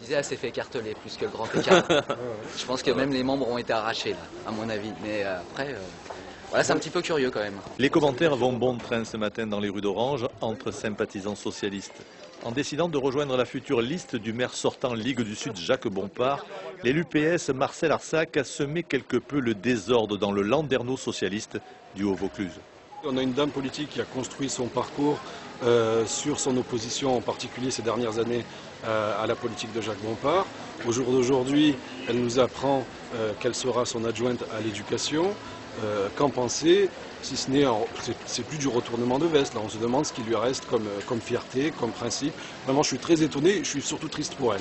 disais, elle s'est fait écarteler plus que le grand écart. Je pense que même les membres ont été arrachés, là, à mon avis. Mais après, voilà, c'est un petit peu curieux quand même. Les commentaires vont bon train ce matin dans les rues d'Orange entre sympathisants socialistes. En décidant de rejoindre la future liste du maire sortant Ligue du Sud Jacques Bompard, l'élu PS Marcel Arsac a semé quelque peu le désordre dans le landerneau socialiste du Haut-Vaucluse. On a une dame politique qui a construit son parcours sur son opposition, en particulier ces dernières années, à la politique de Jacques Bompard. Au jour d'aujourd'hui, elle nous apprend qu'elle sera son adjointe à l'éducation. Qu'en penser, si ce n'est, c'est plus du retournement de veste, là on se demande ce qui lui reste comme fierté, comme principe. Vraiment je suis très étonné, je suis surtout triste pour elle.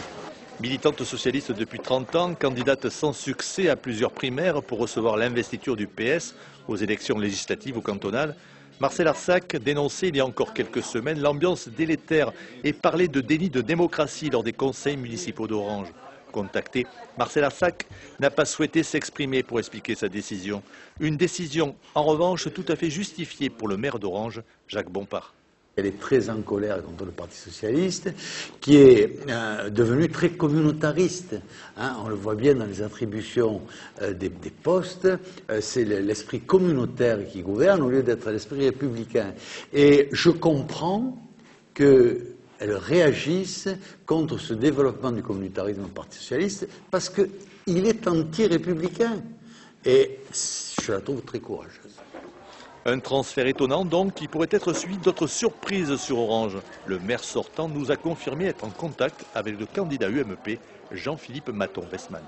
Militante socialiste depuis 30 ans, candidate sans succès à plusieurs primaires pour recevoir l'investiture du PS aux élections législatives ou cantonales, Marcel Arsac dénonçait il y a encore quelques semaines l'ambiance délétère et parlait de déni de démocratie lors des conseils municipaux d'Orange. Contacté, Marcel Arsac n'a pas souhaité s'exprimer pour expliquer sa décision. Une décision, en revanche, tout à fait justifiée pour le maire d'Orange, Jacques Bompard. Elle est très en colère contre le Parti socialiste, qui est devenu très communautariste. On le voit bien dans les attributions des postes. C'est l'esprit communautaire qui gouverne au lieu d'être l'esprit républicain. Et je comprends qu'elle réagisse contre ce développement du communautarisme au Parti socialiste parce qu'il est anti-républicain. Et je la trouve très courageuse. Un transfert étonnant donc qui pourrait être suivi d'autres surprises sur Orange. Le maire sortant nous a confirmé être en contact avec le candidat UMP Jean-Philippe Maton-Westman.